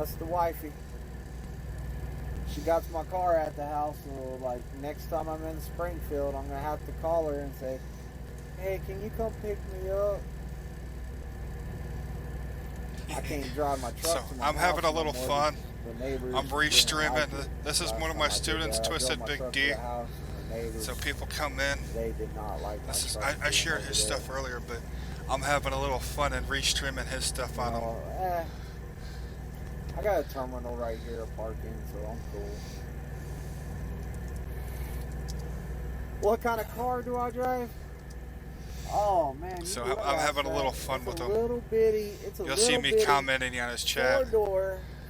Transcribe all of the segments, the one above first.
That's the wifey. She got my car at the house, so like next time I'm in Springfield, I'm gonna have to call her and say, "Hey, can you come pick me up?" I can't drive my truck So to my I'm house having a no little more fun. because the neighbors I'm didn't like restreaming. it. This is Last one of time my I did students, that, I drove Twisted my Big truck to D. the house, and the neighbors, So people come in. they did not like my This is truck I being shared over his there. stuff earlier, but I'm having a little fun and restreaming his stuff You on him. know, I got a terminal right here to park in, so I'm cool. What kind of car do I drive? Oh man, you So look I'm at having a little that. fun It's a with him. little bitty. It's a You'll see little me bitty commenting on his chat.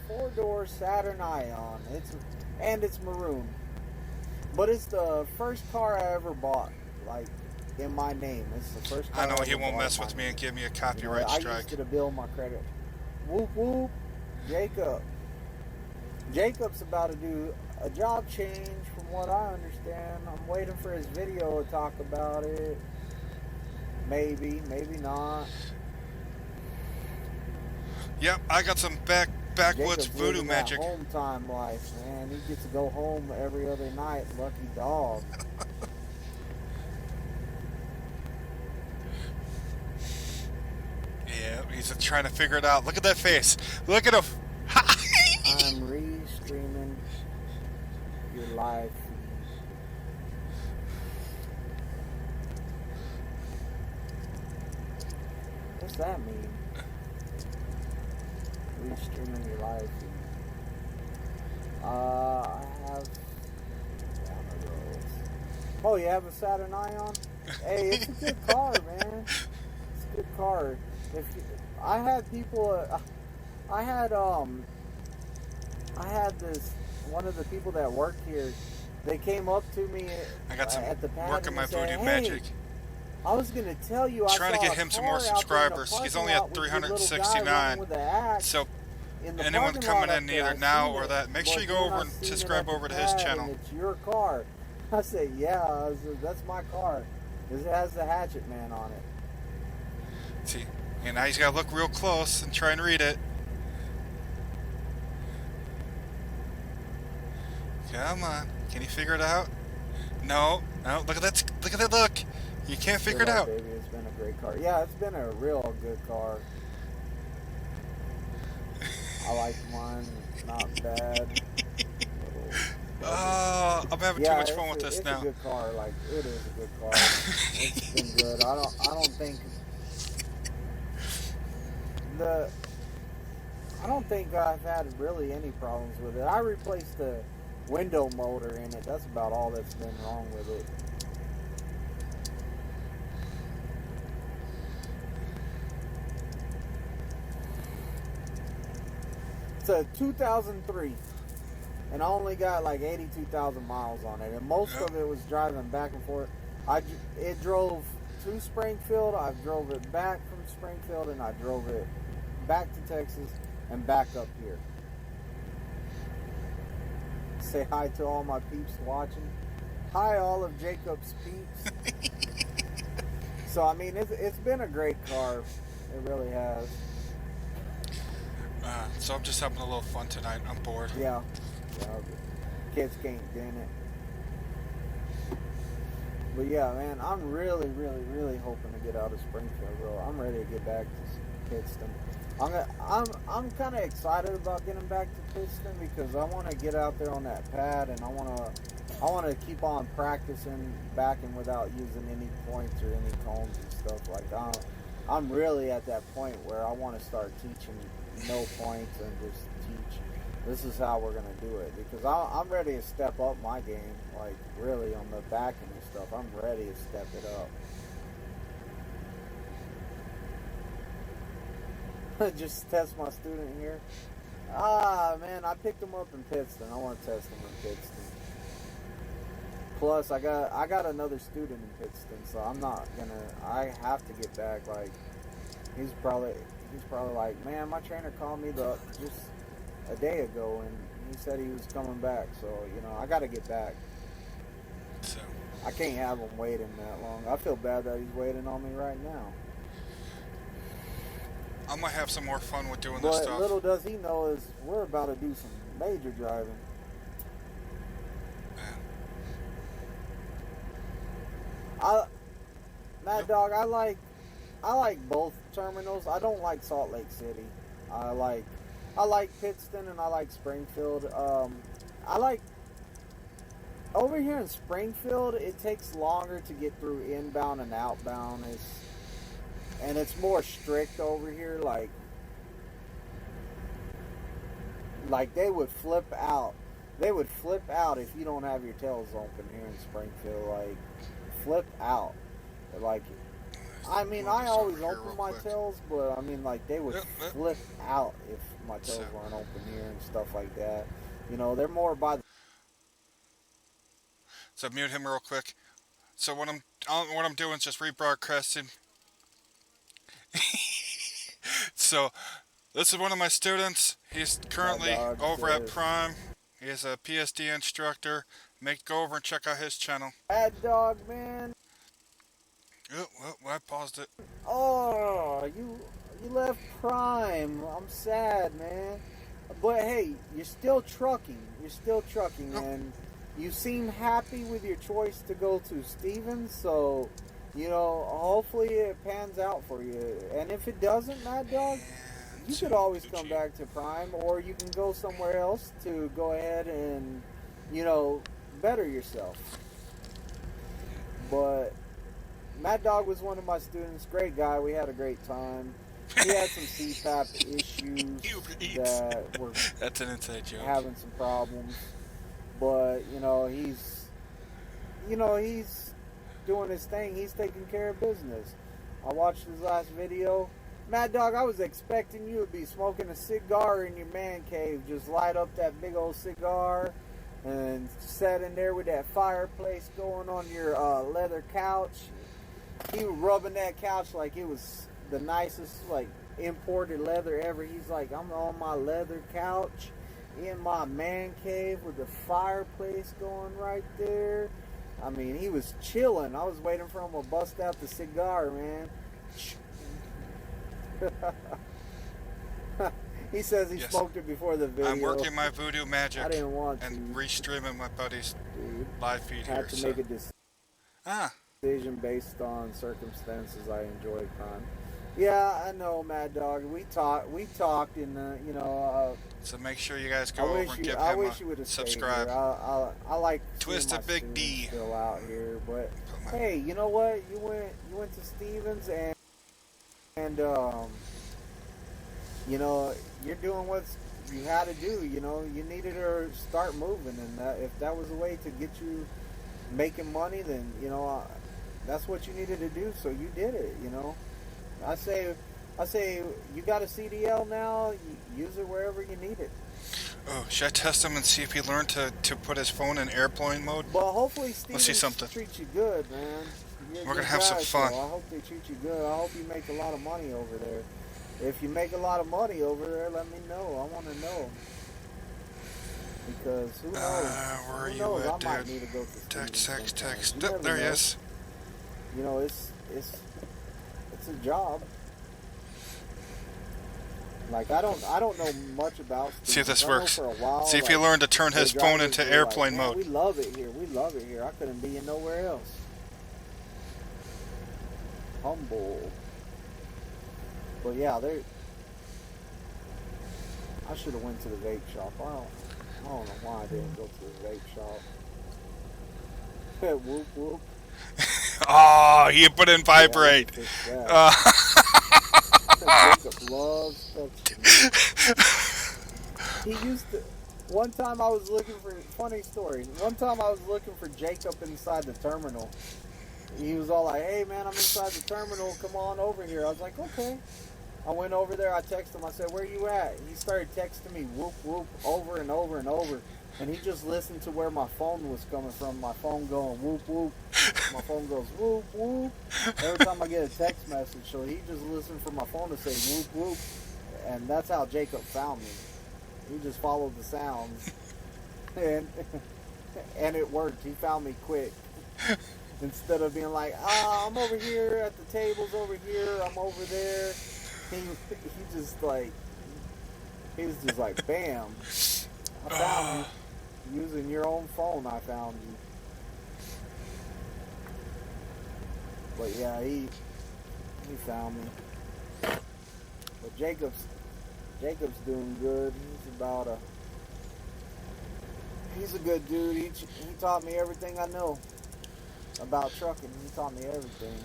four door Saturn Ion. It's maroon, but it's the first car I ever bought, like in my name. It's the first I car know I he ever won't bought in mess my with me and name. give me a You know, copyright I used strike. it to build my credit. Whoop whoop, Jacob. Jacob's about to do a job change, from what I understand. I'm waiting for his video to talk about it. Maybe, maybe not. Yep, I got some backwoods Jacob's voodoo living that magic. home time life, man. He gets to go home every other night. Lucky dog. Yeah, he's trying to figure it out. Look at that face. Look at him. I'm restreaming your live feed. What's that mean? Restreaming your live feed. I have down the road. Oh, you have a Saturn Ion? Hey, it's a good car, man. It's a good car. I had people, I had this one of the people that work here. They came up to me I got some at the pad working and my they said, voodoo "Hey, magic. I was gonna tell you I Trying to saw get a him some more car out there in the subscribers. He's parking only lot at with your little guy running 369. with an axe So in the anyone parking coming lot up in there. either I now seen or it, that, make sure but you go then over I and seen it subscribe at the over to his pad channel. and it's your car." I said, "Yeah." I said, "That's my car. It has the Hatchet Man on it." See, and now he's got to look real close and try and read it. Come on, can you figure it out? No, no. Look at that! Look at that look! You can't figure Good it luck, out. baby. It's been a great car. Yeah, it's been a real good car. I like mine. Not bad. I'm having too Yeah, much fun with this it's a now. good car. Like, it is a good car. It's been good. The I don't think I've had really any problems with it. I replaced the window motor in it. That's about all that's been wrong with it. It's a 2003, and I only got like 82,000 miles on it, and most Yep. of it was driving back and forth. It drove to Springfield. I drove it back from Springfield, and I drove it back to Texas and back up here. Say hi to all my peeps watching. Hi, all of Jacob's peeps. So I mean, it's been a great car. It really has. So I'm just having a little fun tonight. I'm bored. Yeah. Kids can't dent it. But yeah, man, I'm really, really, really hoping to get out of Springfield, bro. I'm ready to get back to Pittston. I'm kind of excited about getting back to Pittston because I want to get out there on that pad and I want to keep on practicing backing without using any points or any cones and stuff like that. I'm really at that point where I want to start teaching no points and just teach. This is how we're gonna do it because I'm ready to step up my game, like really on the backing and stuff. I'm ready to step it up. Just test my student here. Man, I picked him up in Pittston. I want to test him in Pittston. Plus, I got another student in Pittston, so I'm not gonna. I have to get back. Like, he's probably like, man, my trainer called me just a day ago, and he said he was coming back. So I got to get back. So I can't have him waiting that long. I feel bad that he's waiting on me right now. I might have some more fun with doing this But stuff. little does he know is we're about to do some major driving. Man. I Mad Yep. Dog, I like both terminals. I don't like Salt Lake City. I like I like Pittston and I like Springfield. I like over here in Springfield. It takes longer to get through inbound and outbound. It's more strict over here. Like they would flip out. They would flip out if you don't have your tails open here in Springfield. Like flip out. Like I mean, I always open my tails, but I mean, like they would flip out if my tails weren't open here and stuff like that. You know, they're more by. So mute him real quick. So what I'm doing is just rebroadcasting. So this is one of my students. He's currently over at Prime. He is a PSD instructor. Go over and check out his channel. Mad Dog, man. Oh, well, I paused it. Oh, you left Prime. I'm sad, man. But hey, you're still trucking. You're still trucking, and you seem happy with your choice to go to Stevens. So, you know, hopefully it pans out for you. And if it doesn't, Mad Dog, you could always come back to Prime, or you can go somewhere else to go ahead and, you know, better yourself. But Mad Dog was one of my students. Great guy. We had a great time. He had some CPAP issues that were That's an inside joke. having some problems. But, he's doing his thing. He's taking care of business. I watched his last video. Mad Dog, I was expecting you to be smoking a cigar in your man cave. Just light up that big old cigar and sat in there with that fireplace going on your leather couch. He was rubbing that couch like it was the nicest, like, imported leather ever. He's like, I'm on my leather couch in my man cave with the fireplace going right there. I mean, he was chilling. I was waiting for him to bust out the cigar, man. He says he smoked it before the video. I'm working my voodoo magic. I didn't want to. And restreaming my buddy's live feed here. I had to make a decision based on circumstances. I enjoyed Prime. Yeah, I know, Mad Dog. We talked in the, so make sure you guys go over and give him a subscribe. I like Twisted Big D still out here, but hey, you know what? You went to Stevens and you're doing what you had to do. You needed to start moving, and if that was a way to get you making money, then that's what you needed to do. So you did it. I say you got a CDL now. Use it wherever you need it. Oh, should I test him and see if he learned to put his phone in airplane mode? Well, hopefully Stevens treats treat you good, man. We're gonna have some fun. So I hope they treat you good. I hope you make a lot of money over there. If you make a lot of money over there, let me know. I want to know. Because who knows? Where are you I at, might dude? need to go to Text. There he is. It's a job. Like I don't know much about Stevens. See if this works. For a while, see if he learned to turn his phone into airplane mode. We love it here. We love it here. I couldn't be in nowhere else. Humble. But yeah, I should have went to the vape shop. I don't know why I didn't go to the vape shop. Whoop whoop. Oh, you put in vibrate. Jacob loves He used to. One time I was looking for. Funny story. One time I was looking for Jacob inside the terminal. He was all like, "Hey man, I'm inside the terminal. Come on over here." I was like, "Okay." I went over there. I texted him. I said, "Where you at?" He started texting me whoop whoop over and over and over. And he just listened to where my phone was coming from. My phone going whoop whoop. My phone goes whoop whoop. Every time I get a text message, so he just listened for my phone to say whoop whoop. And that's how Jacob found me. He just followed the sounds. And it worked. He found me quick. Instead of being like, I'm over here at the tables over here. I'm over there. he just like, he was just like, bam, I found you. Using your own phone, I found you. But yeah, he found me. But Jacob's doing good. He's a good dude. He taught me everything I know about trucking. He taught me everything,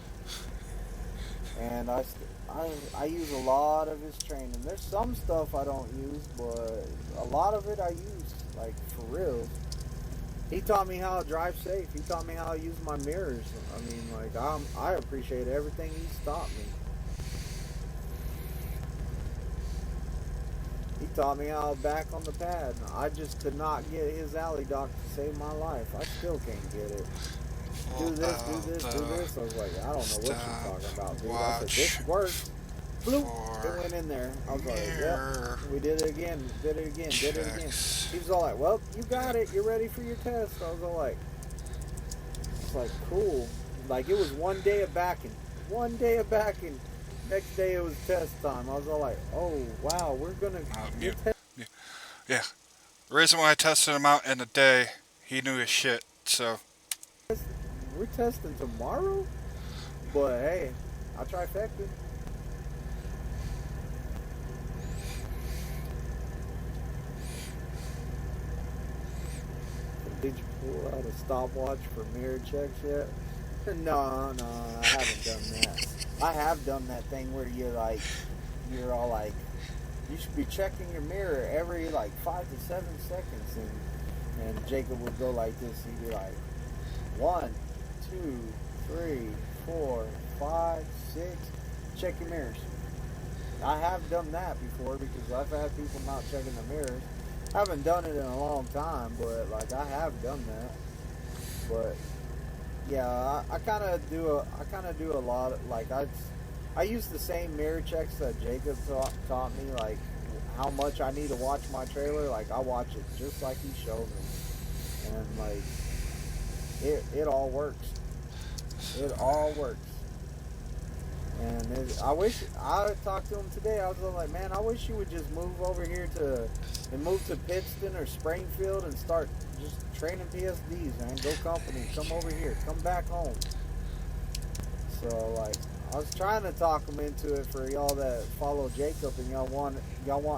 and I use a lot of his training. There's some stuff I don't use, but a lot of it I use, like for real. He taught me how to drive safe. He taught me how to use my mirrors. I mean, like I appreciate everything he's taught me. He taught me how to back on the pad. I just could not get his alley dock to save my life. I still can't get it. Do this, do this, do this. I was like, I don't know what you're talking about, dude. I said, this works. Bloop. It went in there. I was like, yep. We did it again. Did it again. Did it again. He was all like, well, you got it. You're ready for your test. I was all like, it's like, cool. Like, it was one day of backing. One day of backing. Next day it was test time. I was all like, oh, wow, we're going to... Yeah. The reason why I tested him out in a day, he knew his shit, so... We're testing tomorrow? But, hey, I trifecta. Did you pull out a stopwatch for mirror checks yet? No, I haven't done that. I have done that thing where you're all like, you should be checking your mirror every like 5 to 7 seconds, and Jacob would go like this. He'd be like, 1, 2, 3, 4, 5, 6. Check your mirrors. I have done that before because I've had people not checking the mirrors. I haven't done it in a long time, but like I have done that. But yeah, I kind of do a lot of, like I use the same mirror checks that Jacob taught me, like how much I need to watch my trailer. Like I watch it just like he showed me, and like it all works. It all works. And I wish I talked to him today. I was like, man, I wish you would just move over here move to Pittston or Springfield and start just training PSDs, man. Go company, come over here, come back home. So like, I was trying to talk him into it for y'all that follow Jacob and y'all want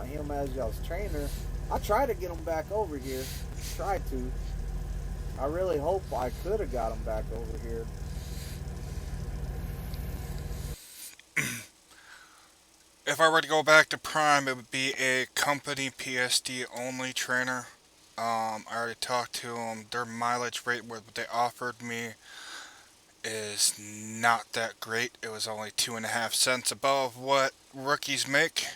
him as y'all's trainer. I tried to get him back over here. Tried to. I really hope I could have got him back over here. If I were to go back to Prime, it would be a company PSD only trainer. I already talked to them. Their mileage rate, what they offered me, is not that great. It was only 2.5 cents above what rookies make.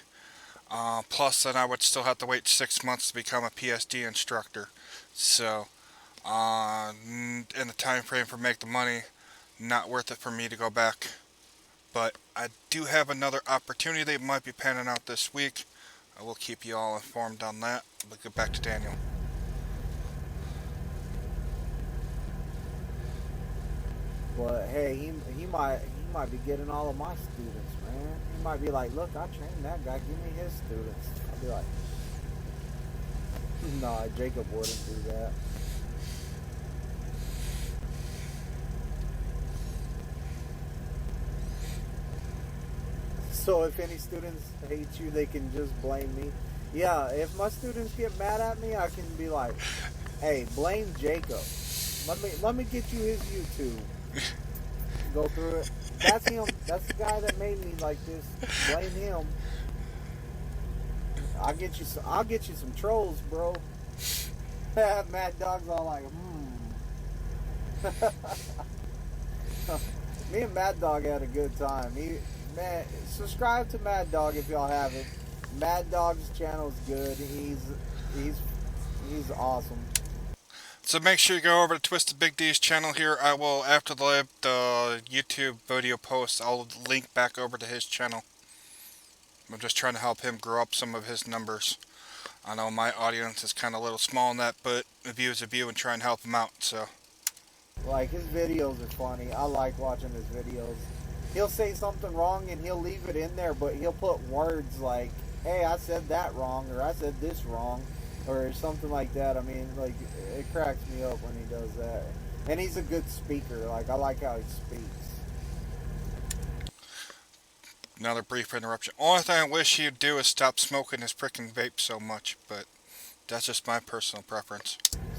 Plus, then I would still have to wait 6 months to become a PSD instructor. So, in the time frame for make the money, not worth it for me to go back. But I do have another opportunity that might be panning out this week. I will keep you all informed on that. We'll get back to Daniel. But hey, he might be getting all of my students, man. He might be like, look, I trained that guy. Give me his students. I'll be like, no, Jacob wouldn't do that. So if any students hate you, they can just blame me. Yeah, if my students get mad at me, I can be like, hey, blame Jacob. Let me get you his YouTube. Go through it. That's him. That's the guy that made me like this. Blame him. I'll get you some trolls, bro. Mad Dog's all like, Me and Mad Dog had a good time. Man, subscribe to Mad Dog if y'all haven't. Mad Dog's channel is good. He's awesome. So make sure you go over to Twisted Big D's channel here. I will, after the YouTube video post, I'll link back over to his channel. I'm just trying to help him grow up some of his numbers. I know my audience is kind of a little small in that, but a view is a view and try and help him out, so. Like, his videos are funny. I like watching his videos. he'll say something wrong and he'll leave it in there, but he'll put words like, "Hey, I said that wrong," or "I said this wrong," or something like that. I mean, like, it cracks me up when he does that. And he's a good speaker. Like, I like how he speaks. Another brief interruption. Only thing I wish he'd do is stop smoking his frickin' vape so much, but that's just my personal preference.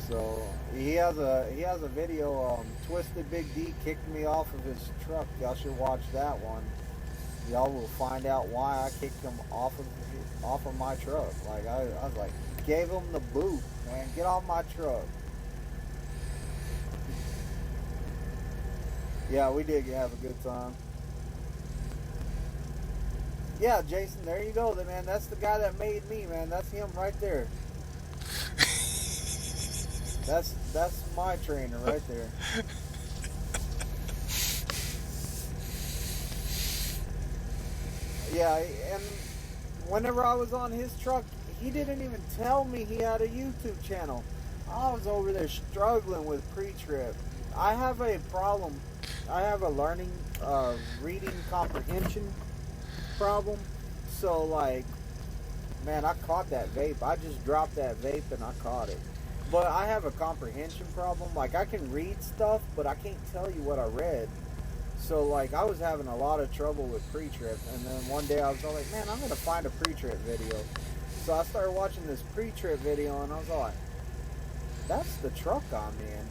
So he has a video. Twisted Big D kicked me off of his truck. Y'all should watch that one. Y'all will find out why I kicked him off of my truck. Like, I was like, gave him the boot, man. Get off my truck. Yeah, we did have a good time. Yeah, Jason, there you go, man. That's the guy that made me, man. That's him right there. That's my trainer right there. Yeah, and whenever I was on his truck, he didn't even tell me he had a YouTube channel. I was over there struggling with pre-trip. I have a problem. I have a learning, reading comprehension problem. So, like, man, I caught that vape. I just dropped that vape and I caught it. But I have a comprehension problem. Like, I can read stuff, but I can't tell you what I read. So, like, I was having a lot of trouble with pre-trip. And then one day I was all like, man, I'm going to find a pre-trip video. So I started watching this pre-trip video and I was all like, that's the truck I'm in.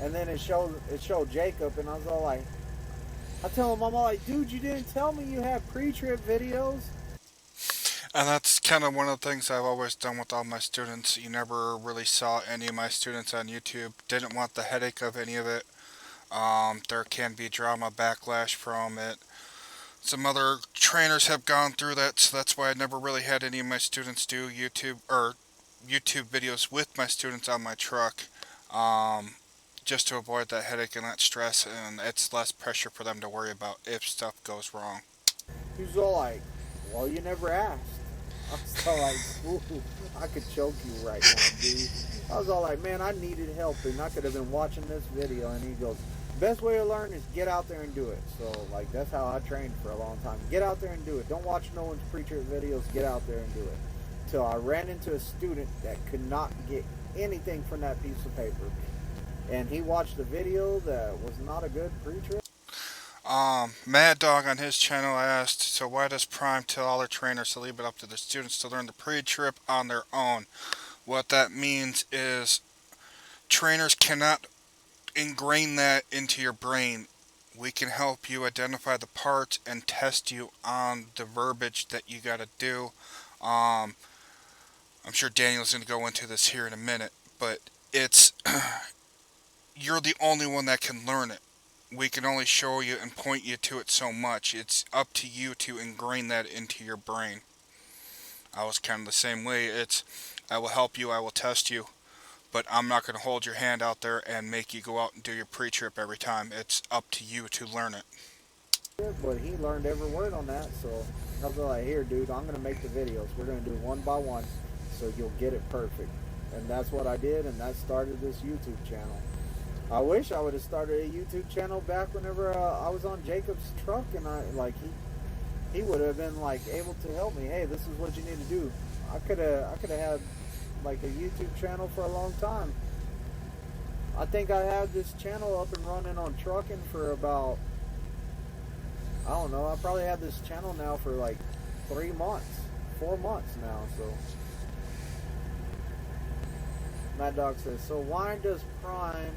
And then it showed Jacob and I was all like, I tell him, I'm all like, dude, you didn't tell me you had pre-trip videos. And that's kind of one of the things I've always done with all my students. You never really saw any of my students on YouTube. Didn't want the headache of any of it. There can be drama backlash from it. Some other trainers have gone through that, so that's why I never really had any of my students do YouTube videos with my students on my truck. Just to avoid that headache and that stress, and it's less pressure for them to worry about if stuff goes wrong. He was all like, well, you never asked. I was all like, ooh, I could choke you right now, dude. I was all like, man, I needed help, and I could have been watching this video. And he goes, best way to learn is get out there and do it. So, like, that's how I trained for a long time. Get out there and do it. Don't watch no one's pre-trip videos. Get out there and do it. Till I ran into a student that could not get anything from that piece of paper. And he watched a video that was not a good pre-trip. Mad Dog on his channel asked, so why does Prime tell all their trainers to leave it up to the students to learn the pre-trip on their own? What that means is trainers cannot ingrain that into your brain. We can help you identify the parts and test you on the verbiage that you gotta do. I'm sure Daniel's going to go into this here in a minute, but it's you're the only one that can learn it. We can only show you and point you to it so much. It's up to you to ingrain that into your brain. I was kind of the same way. I will help you, I will test you, but I'm not going to hold your hand out there and make you go out and do your pre-trip every time. It's up to you to learn it. But he learned every word on that, so I was like, here, dude, I'm going to make the videos. We're going to do one by one, so you'll get it perfect. And that's what I did, and that started this YouTube channel. I wish I would have started a YouTube channel back whenever I was on Jacob's truck, and he would have been like able to help me. Hey, this is what you need to do. I could have had like a YouTube channel for a long time. I think I had this channel up and running on trucking for about, I don't know, I probably had this channel now for like 3 months, 4 months now. So Mad Dog says, so why does Prime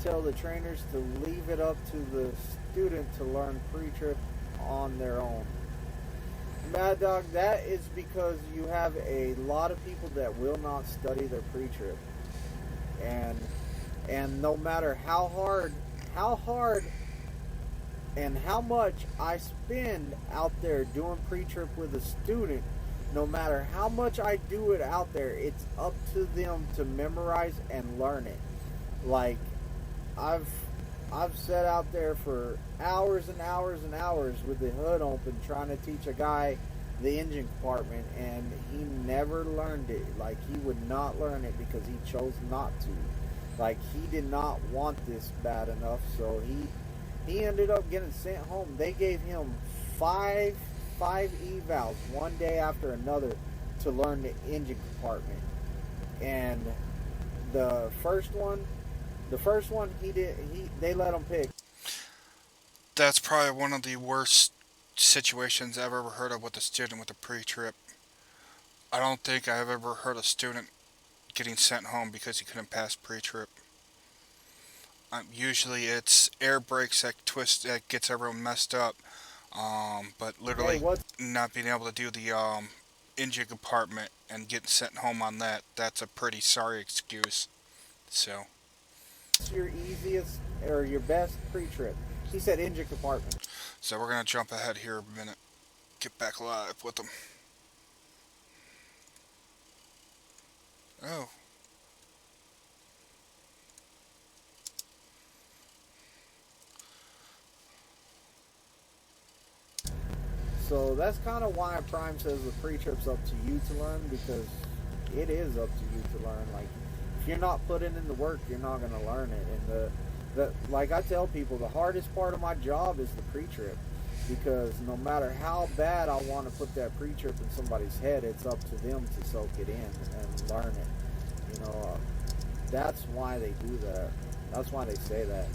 tell the trainers to leave it up to the student to learn pre-trip on their own? Mad Dog, that is because you have a lot of people that will not study their pre-trip. And no matter how hard and how much I spend out there doing pre-trip with a student, no matter how much I do it out there, it's up to them to memorize and learn it. Like, I've sat out there for hours and hours and hours with the hood open trying to teach a guy the engine compartment, and he never learned it. Like, he would not learn it because he chose not to. Like, he did not want this bad enough, so He ended up getting sent home. They gave him five evals one day after another to learn the engine compartment. And the first one, they let him pick. That's probably one of the worst situations I've ever heard of with a student with a pre-trip. I don't think I've ever heard a student getting sent home because he couldn't pass pre-trip. Usually it's air brakes that twist that gets everyone messed up. But Hey, literally what's not being able to do the engine compartment and getting sent home on that's a pretty sorry excuse. So, your easiest or your best pre-trip? He said engine compartment. so we're gonna jump ahead here a minute. Get back live with them. Oh, So that's kind of why Prime says the pre-trip's up to you to learn, because it is up to you to learn. Like, if you're not putting in the work, you're not going to learn it. And like I tell people, the hardest part of my job is the pre-trip, because no matter how bad I want to put that pre-trip in somebody's head, it's up to them to soak it in and learn it. That's why they do that. That's why they say that.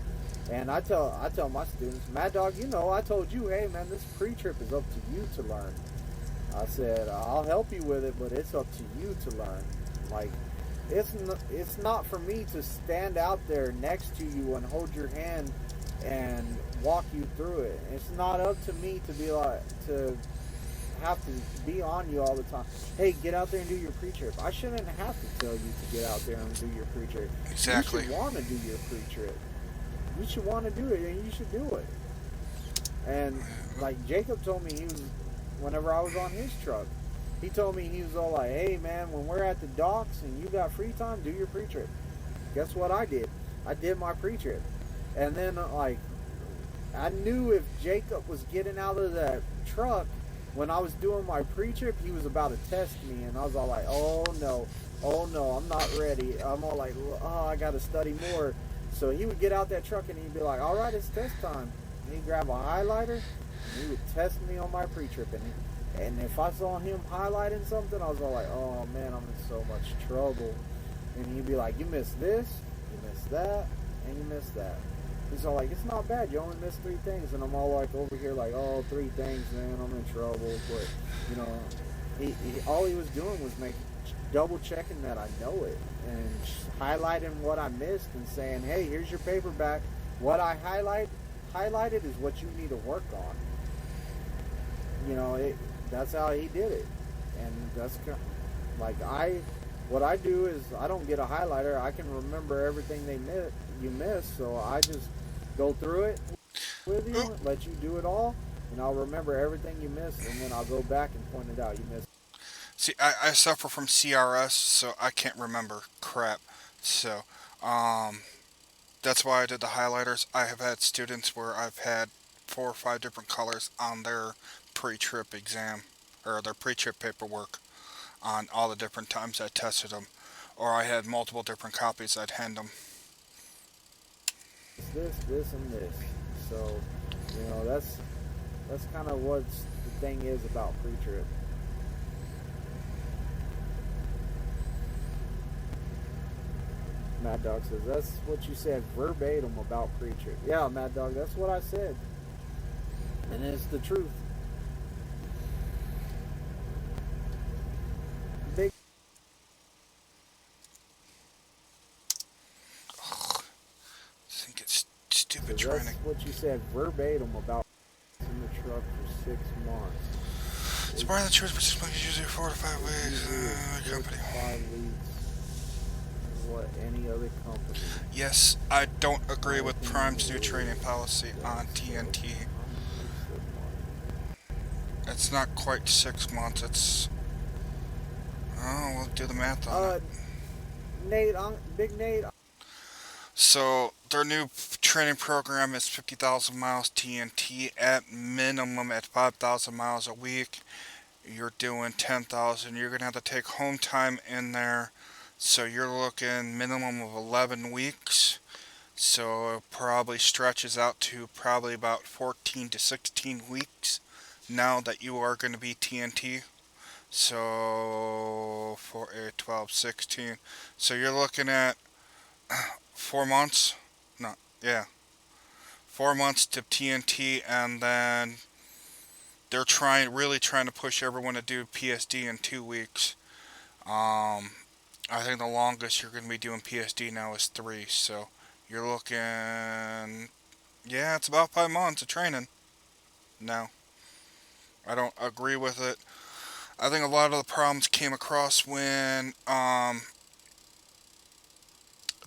And I tell my students, Mad Dog, I told you, hey man, this pre-trip is up to you to learn. I said, I'll help you with it, but it's up to you to learn. Like, it's not for me to stand out there next to you and hold your hand and walk you through it. It's not up to me to be like, to have to be on you all the time. Hey, get out there and do your pre-trip. I shouldn't have to tell you to get out there and do your pre-trip. exactly. You should want to do your pre-trip. You should want to do it, and you should do it. And like Jacob told me, whenever I was on his truck, he told me, he was all like, hey man, when we're at the docks and you got free time, do your pre-trip. Guess what I did? I did my pre-trip. And then like, I knew if Jacob was getting out of that truck when I was doing my pre-trip, he was about to test me. And I was all like, oh no, I'm not ready. I'm all like, oh, I got to study more. So he would get out that truck and he'd be like, all right, it's test time. And he'd grab a highlighter and he would test me on my pre-trip. And if I saw him highlighting something, I was all like, oh man, I'm in so much trouble. And he'd be like, you missed this, you missed that, and you missed that. He's all like, it's not bad, you only missed 3 things. And I'm all like over here like, oh, 3 things, man, I'm in trouble. But, all he was doing was double checking that I know it and highlighting what I missed and saying, hey, here's your paper back. What I highlighted is what you need to work on. That's how he did it. And that's like what I do is I don't get a highlighter. I can remember everything you missed, so I just go through it with you, let you do it all, and I'll remember everything you missed, and then I'll go back and point it out. You missed. See, I suffer from CRS, so I can't remember crap. So, that's why I did the highlighters. I have had students where I've had 4 or 5 different colors on their pre-trip exam, or their pre-trip paperwork, on all the different times I tested them. Or I had multiple different copies I'd hand them. This, and this. So, that's kind of what the thing is about pre-trip. Mad Dog says, that's what you said verbatim about pre-trip. Yeah, Mad Dog, that's what I said. And it's the truth. Big. I think it's stupid That's trying to. what you said verbatim about in the truck for 6 months. It's part of the truth, but it's usually 4 to 5 weeks. Company. 5 weeks. What any other company. Yes, I don't agree with Prime's new training policy on TNT. It's not quite 6 months. It's. Oh, we'll do the math on it. Nate, Big Nate. So, their new training program is 50,000 miles TNT at minimum at 5,000 miles a week. You're doing 10,000. You're going to have to take home time in there. So, you're looking minimum of 11 weeks. So it probably stretches out to probably about 14 to 16 weeks now that you are going to be TNT. So 4, 8, 12, 16. So you're looking at 4 months. No, yeah, 4 months to TNT, and then they're really trying to push everyone to do PSD in 2 weeks. I think the longest you're going to be doing PSD now is 3. So you're looking, yeah, it's about 5 months of training. No, I don't agree with it. I think a lot of the problems came across when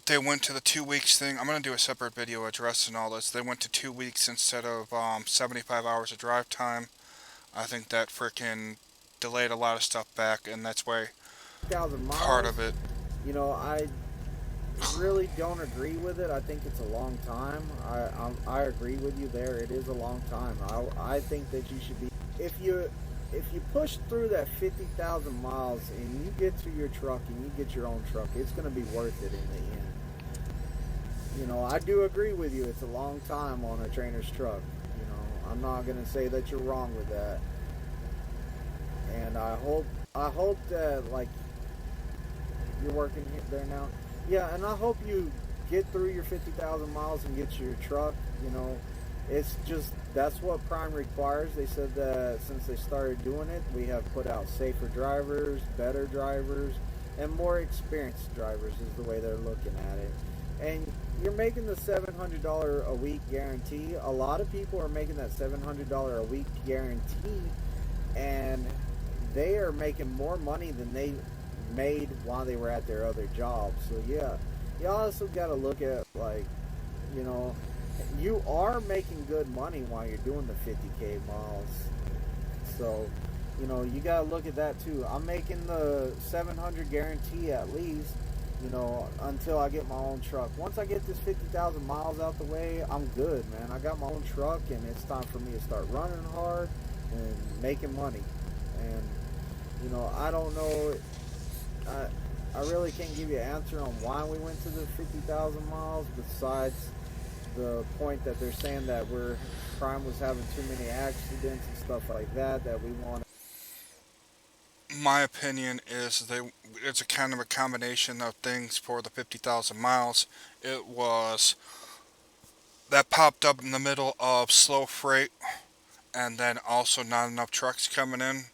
they went to the 2 weeks thing. I'm gonna do a separate video addressing all this. They went to 2 weeks instead of 75 hours of drive time. I think that freaking delayed a lot of stuff back, and that's why 1,000 miles. part of it. I really don't agree with it. I think it's a long time. I agree with you there. It is a long time. I think that you should be, if you push through that 50,000 miles and you get to your truck and you get your own truck, it's going to be worth it in the end. I do agree with you. It's a long time on a trainer's truck. I'm not going to say that you're wrong with that. And I hope that, like, you're working there now. Yeah, and I hope you get through your 50,000 miles and get your truck. It's just, that's what Prime requires. They said that since they started doing it, we have put out safer drivers, better drivers, and more experienced drivers is the way they're looking at it. And you're making the $700 a week guarantee. A lot of people are making that $700 a week guarantee, and they are making more money than they made while they were at their other jobs. So yeah, you also got to look at, like, you are making good money while you're doing the 50K miles. So you got to look at that too. I'm making the 700 guarantee at least, until I get my own truck. Once I get this 50,000 miles out the way, I'm good, man. I got my own truck, and it's time for me to start running hard and making money. And I don't know. I really can't give you an answer on why we went to the 50,000 miles, besides the point that they're saying that Prime was having too many accidents and stuff like that we want. My opinion is it's a kind of a combination of things for the 50,000 miles. It was that popped up in the middle of slow freight, and then also not enough trucks coming in.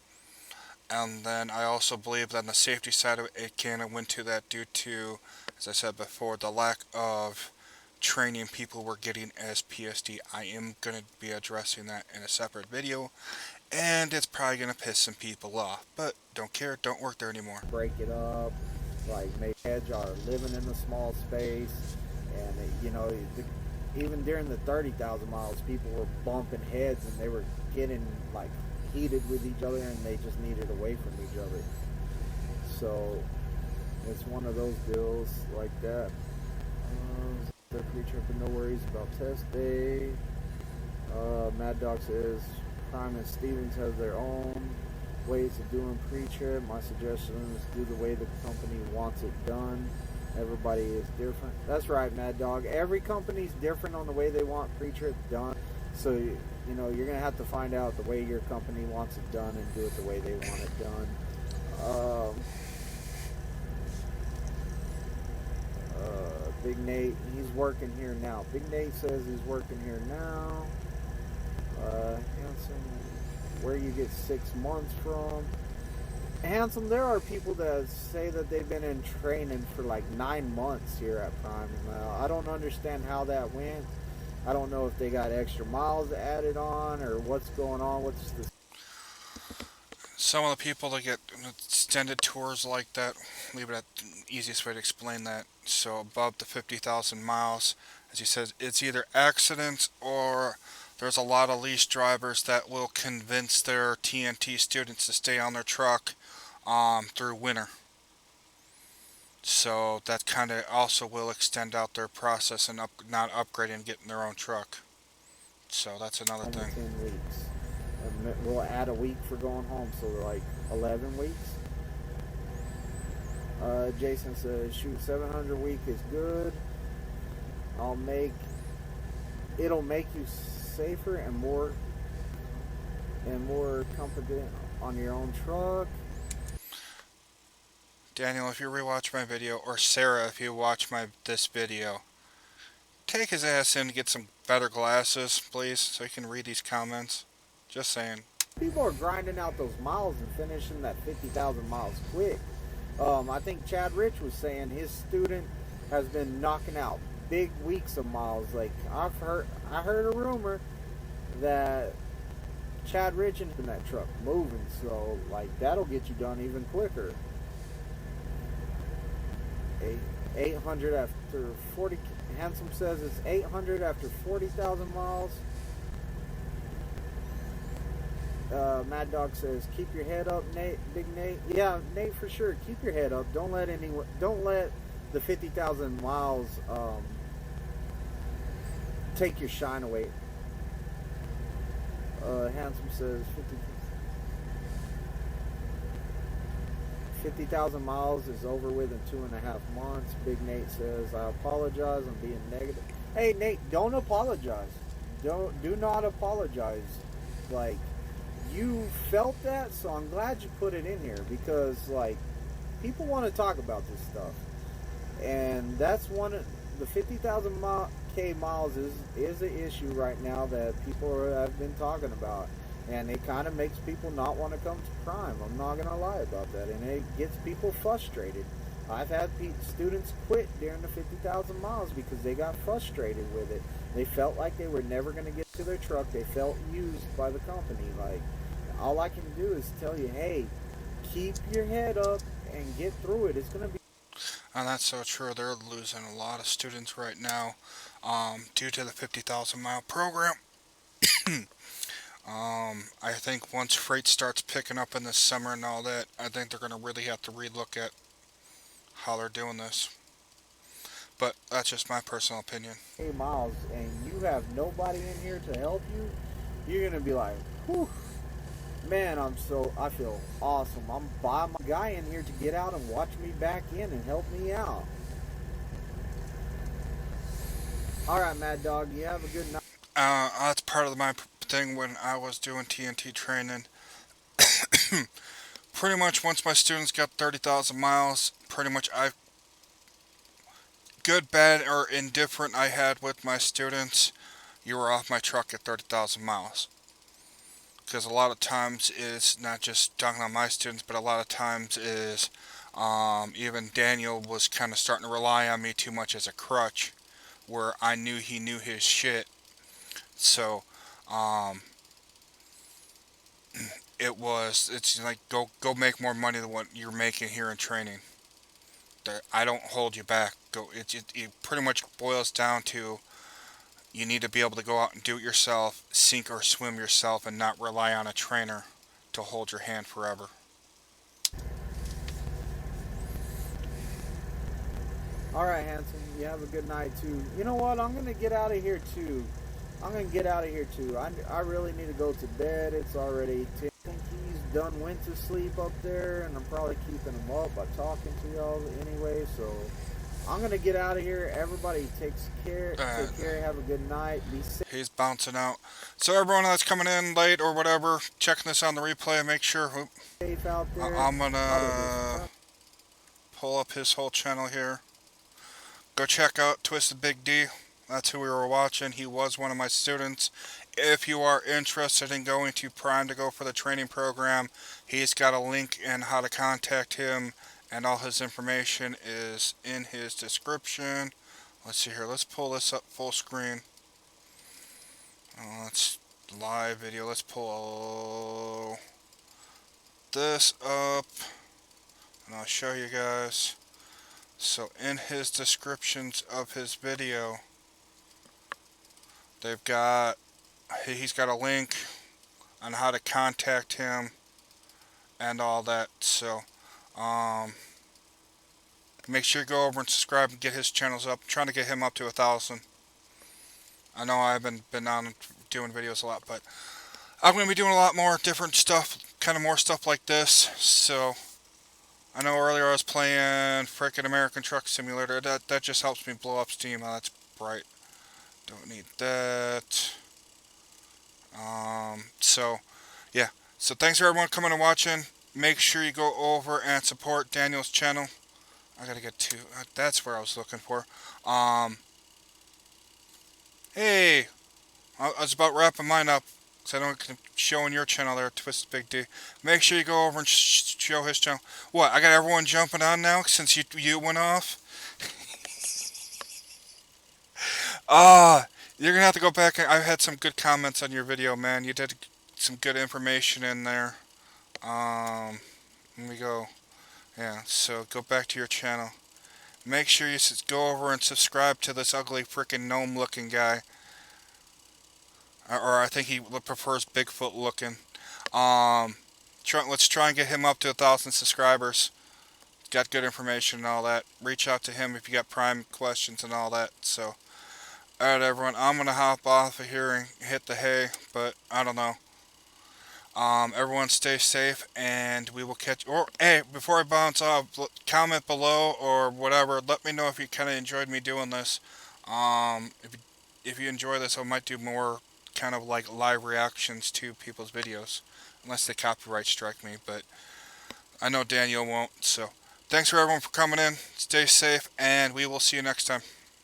And then I also believe that on the safety side of it, it kind of went to that due to, as I said before, the lack of training people were getting as PSD. I am going to be addressing that in a separate video, and it's probably going to piss some people off, but don't care, don't work there anymore. Break it up, like, make edge are living in a small space, and even during the 30,000 miles, people were bumping heads and they were getting, like, heated with each other, and they just needed away from each other. So it's one of those deals like that. The creature, but no worries about test day. Mad Dog says Prime and Stevens has their own ways of doing pre-trip. My suggestion is do the way the company wants it done. Everybody is different. That's right, Mad Dog. Every company's different on the way they want pre-trip done. So you're gonna have to find out the way your company wants it done and do it the way they want it done. Big Nate, he's working here now. Big Nate says he's working here now. Handsome, where you get 6 months from. Handsome, there are people that say that they've been in training for like 9 months here at Prime. I don't understand how that went. I don't know if they got extra miles added on or what's going on. What's the... Some of the people that get extended tours like that, leave it at the easiest way to explain that. So above the 50,000 miles, as you said, it's either accidents or there's a lot of lease drivers that will convince their TNT students to stay on their truck through winter. So that kind of also will extend out their process and not upgrading and getting their own truck. So that's another thing. 10 weeks. And we'll add a week for going home, so like 11 weeks. Jason says, shoot, 700 a week is good. I'll make it'll make you safer and more confident on your own truck. Daniel, if you rewatch my video, or Sarah, if you watch this video, take his ass in to get some better glasses, please, so he can read these comments. Just saying. People are grinding out those miles and finishing that 50,000 miles quick. I think Chad Rich was saying his student has been knocking out big weeks of miles. Like I heard a rumor that Chad Rich in that truck moving, so like that'll get you done even quicker. 800 after 40. Handsome says it's 800 after 40,000 miles. Mad Dog says, "Keep your head up, Nate. Big Nate." Yeah, Nate, for sure. Keep your head up. Don't let the 50,000 miles take your shine away. Handsome says 50,000 miles is over with in 2.5 months. Big Nate says, "I apologize. I'm being negative." Hey Nate, don't apologize. Do not apologize. Like, you felt that, so I'm glad you put it in here, because like people want to talk about this stuff, and that's one of the 50,000 miles is an issue right now that people have been talking about, and it kind of makes people not want to come to crime. I'm not gonna lie about that, and it gets people frustrated. I've had students quit during the 50,000 miles because they got frustrated with it. They felt like they were never going to get to their truck. They felt used by the company. Like, all I can do is tell you, hey, keep your head up and get through it. It's going to be... And that's so true. They're losing a lot of students right now due to the 50,000 mile program. I think once freight starts picking up in the summer and all that, I think they're going to really have to relook at how they're doing this. But that's just my personal opinion. miles and you have nobody in here to help you, you're going to be like, whew, man, I feel awesome. I'm by my guy in here to get out and watch me back in and help me out. All right, Mad Dog, you have a good night. That's part of my thing when I was doing TNT training. Pretty much once my students got 30,000 miles, pretty much good, bad, or indifferent I had with my students, you were off my truck at 30,000 miles. Because a lot of times it's not just talking on my students, but a lot of times is even Daniel was kind of starting to rely on me too much as a crutch, where I knew he knew his shit. So it's like go make more money than what you're making here in training. I don't hold you back. It pretty much boils down to you need to be able to go out and do it yourself, sink or swim yourself, and not rely on a trainer to hold your hand forever. All right, Hanson, you have a good night too. You know what? I'm gonna get out of here too. I really need to go to bed. It's already 10. I think he's done went to sleep up there, and I'm probably keeping him up by talking to y'all anyway. So I'm gonna get out of here. Everybody take care. Have a good night. Be safe. He's bouncing out. So everyone that's coming in late or whatever, checking this on the replay, make sure. Safe out there. I'm gonna pull up his whole channel here. Go check out Twizted Big D. That's who we were watching. He was one of my students. If you are interested in going to Prime to go for the training program, he's got a link and how to contact him, and all his information is in his description. Let's see here. Let's pull this up full screen. Let's live video. Let's pull this up, and I'll show you guys. So in his descriptions of his video, he's got a link on how to contact him and all that. So make sure you go over and subscribe and get his channels up. I'm trying to get him up to 1,000. I know I haven't been on doing videos a lot, but I'm going to be doing a lot more different stuff, kind of more stuff like this. So I know earlier I was playing frickin' American Truck Simulator. That just helps me blow up steam. That's Sprite. Don't need that. So, yeah. So thanks for everyone coming and watching. Make sure you go over and support Daniel's channel. I gotta get to, that's where I was looking for. Um, hey, I was about wrapping mine up. Because I don't show on your channel there, Twizted Big D. Make sure you go over and show his channel. What, I got everyone jumping on now since you went off? You're gonna have to go back. I've had some good comments on your video, man. You did some good information in there. Let me go. Yeah, so go back to your channel. Make sure you go over and subscribe to this ugly freaking gnome looking guy. Or I think he prefers Bigfoot looking. Let's try and get him up to 1,000 subscribers. Got good information and all that. Reach out to him if you got Prime questions and all that. So, alright everyone, I'm gonna hop off of here and hit the hay, but I don't know. Everyone stay safe, and we will catch. Or hey, before I bounce off, comment below or whatever. Let me know if you kind of enjoyed me doing this. If you enjoy this, I might do more kind of like live reactions to people's videos, unless they copyright strike me. But I know Daniel won't. So thanks for everyone for coming in. Stay safe, and we will see you next time.